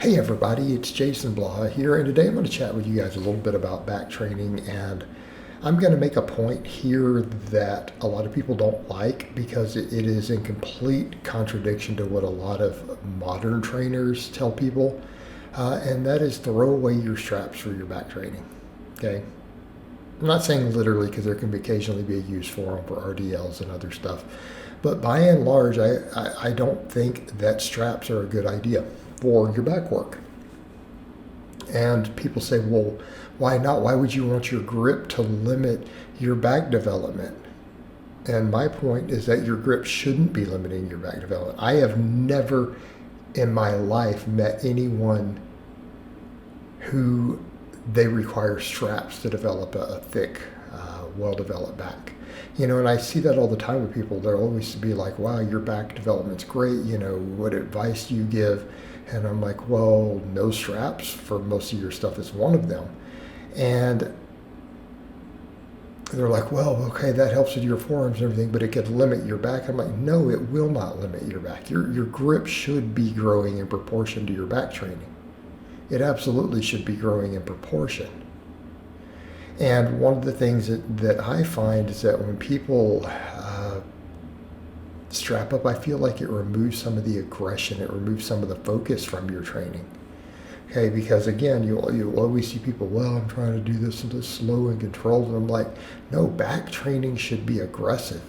Hey everybody, it's Jason Blaha here, and today I'm going to chat with you guys a little bit about back training, and I'm going to make a point here that a lot of people don't like because it is in complete contradiction to what a lot of modern trainers tell people, and that is throw away your straps for your back training. Okay? I'm not saying literally because there can occasionally be a use for them for RDLs and other stuff, but by and large, I don't think that straps are a good idea for your back work. And people say, well, why not? Why would you want your grip to limit your back development? And my point is that your grip shouldn't be limiting your back development. I have never in my life met anyone who they require straps to develop a thick, well-developed back. And I see that all the time with people. They'll always be like, wow, your back development's great. What advice do you give? And I'm like, well, no straps for most of your stuff is one of them. And they're like, well, okay, that helps with your forearms and everything, but it could limit your back. I'm like, no, it will not limit your back. Your grip should be growing in proportion to your back training. It absolutely should be growing in proportion. And one of the things that I find is that when people strap up, I feel like it removes some of the aggression. It removes some of the focus from your training. Okay, because again, you'll always see people, well, I'm trying to do this slow and controlled. And I'm like, no, back training should be aggressive.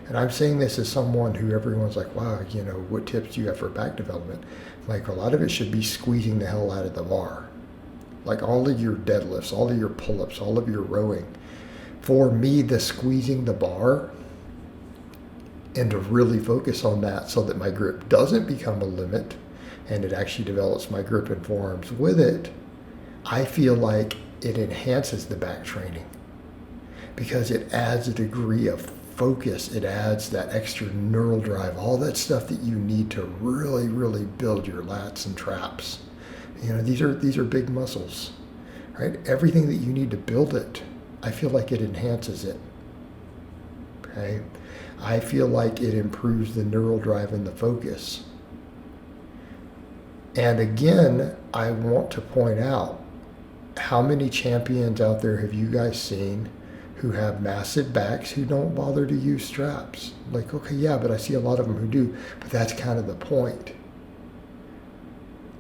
And I'm saying this as someone who everyone's like, wow, what tips do you have for back development? Like, a lot of it should be squeezing the hell out of the bar. Like all of your deadlifts, all of your pull-ups, all of your rowing. For me, the squeezing the bar and to really focus on that so that my grip doesn't become a limit and it actually develops my grip and forearms with it, I feel like it enhances the back training because it adds a degree of focus. It adds that extra neural drive, all that stuff that you need to really, really build your lats and traps. These are big muscles, right? Everything that you need to build it, I feel like it enhances it, okay? I feel like it improves the neural drive and the focus. And again, I want to point out, how many champions out there have you guys seen who have massive backs who don't bother to use straps? Like, okay, yeah, but I see a lot of them who do, but that's kind of the point.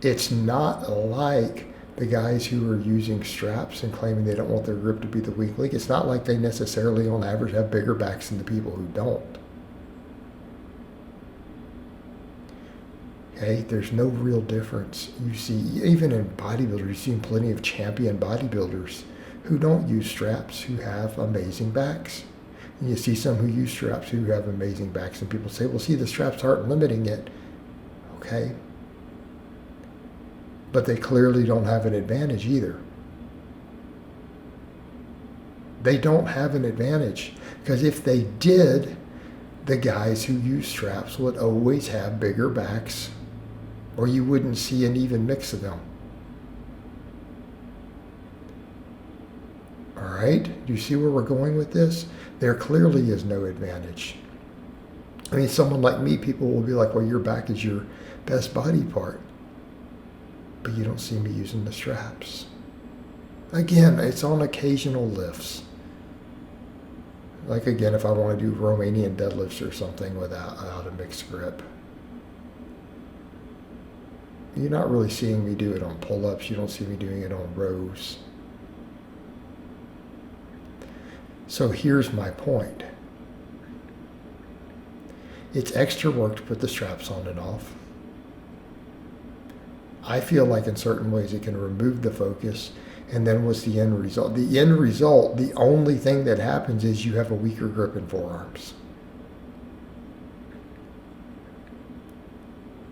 It's not like the guys who are using straps and claiming they don't want their grip to be the weak link. It's not like they necessarily on average have bigger backs than the people who don't. Okay, there's no real difference. You see, even in bodybuilders, you've seen plenty of champion bodybuilders who don't use straps who have amazing backs. And you see some who use straps who have amazing backs, and people say, well, see, the straps aren't limiting it. Okay. But they clearly don't have an advantage either. They don't have an advantage because if they did, the guys who use straps would always have bigger backs, or you wouldn't see an even mix of them. All right? Do you see where we're going with this? There clearly is no advantage. I mean, someone like me, people will be like, well, your back is your best body part. But you don't see me using the straps. Again, it's on occasional lifts. Like again, if I want to do Romanian deadlifts or something without a mixed grip. You're not really seeing me do it on pull-ups. You don't see me doing it on rows. So here's my point. It's extra work to put the straps on and off. I feel like in certain ways it can remove the focus. And then what's the end result? The end result, the only thing that happens is you have a weaker grip in forearms.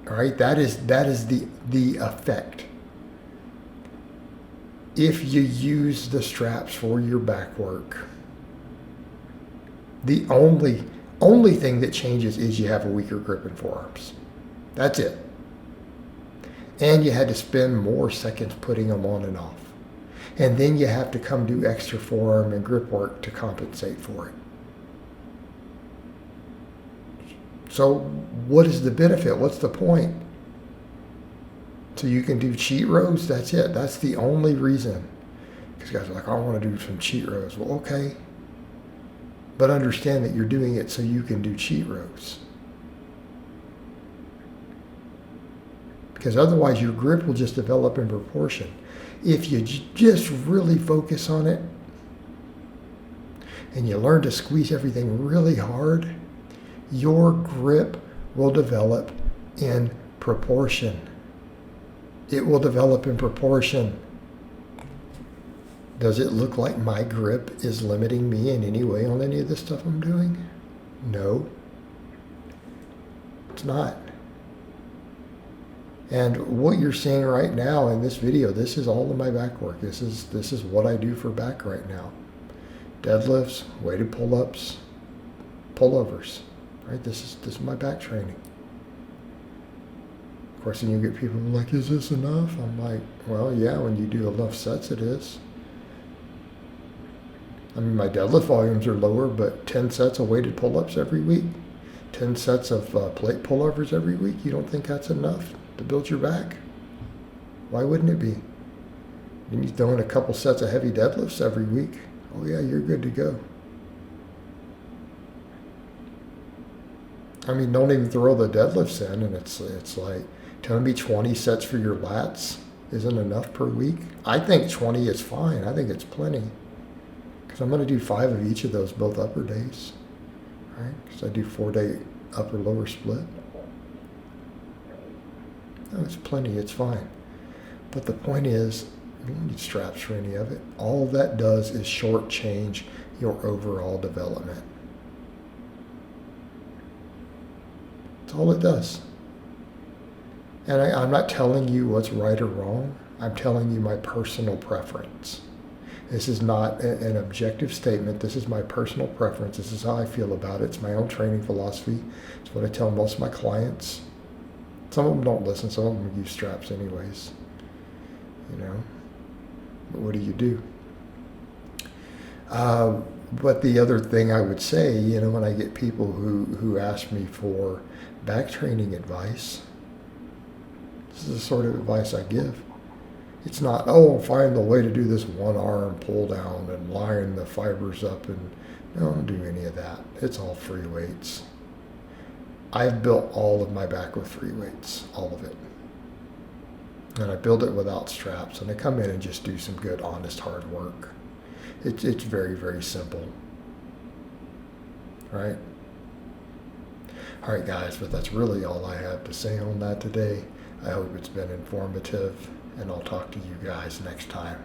All right, that is the effect. If you use the straps for your back work, the only thing that changes is you have a weaker grip in forearms. That's it. And you had to spend more seconds putting them on and off. And then you have to come do extra forearm and grip work to compensate for it. So what is the benefit? What's the point? So you can do cheat rows. That's it. That's the only reason. Because guys are like, I want to do some cheat rows. Well, okay. But understand that you're doing it so you can do cheat rows. Because otherwise your grip will just develop in proportion. If you just really focus on it and you learn to squeeze everything really hard, your grip will develop in proportion. It will develop in proportion. Does it look like my grip is limiting me in any way on any of the stuff I'm doing? No, it's not. And what you're seeing right now in this video, this is all of my back work. This is what I do for back right now. Deadlifts, weighted pull-ups, pullovers. Right? This is my back training. Of course, then you get people like, is this enough? I'm like, well, yeah, when you do enough sets, it is. I mean, my deadlift volumes are lower, but 10 sets of weighted pull-ups every week, 10 sets of plate pullovers every week, you don't think that's enough to build your back? Why wouldn't it be? And you throw in a couple sets of heavy deadlifts every week, oh yeah, you're good to go. I mean, don't even throw the deadlifts in, and it's like, telling me 20 sets for your lats isn't enough per week? I think 20 is fine. I think it's plenty. Because I'm going to do 5 of each of those, both upper days. Right? Because I do 4-day upper-lower split. No, it's plenty. It's fine. But the point is, you don't need straps for any of it. All that does is shortchange your overall development. That's all it does. And I'm not telling you what's right or wrong. I'm telling you my personal preference. This is not an objective statement. This is my personal preference. This is how I feel about it. It's my own training philosophy. It's what I tell most of my clients. Some of them don't listen. Some of them use straps anyways. You know. But what do you do? But the other thing I would say, you know, when I get people who ask me for back training advice, this is the sort of advice I give. It's not, oh, find the way to do this one arm pull down and line the fibers up, and no, don't do any of that. It's all free weights. I've built all of my back with free weights, all of it. And I build it without straps, and I come in and just do some good, honest, hard work. It's very, very simple. Right? All right, guys, but that's really all I have to say on that today. I hope it's been informative, and I'll talk to you guys next time.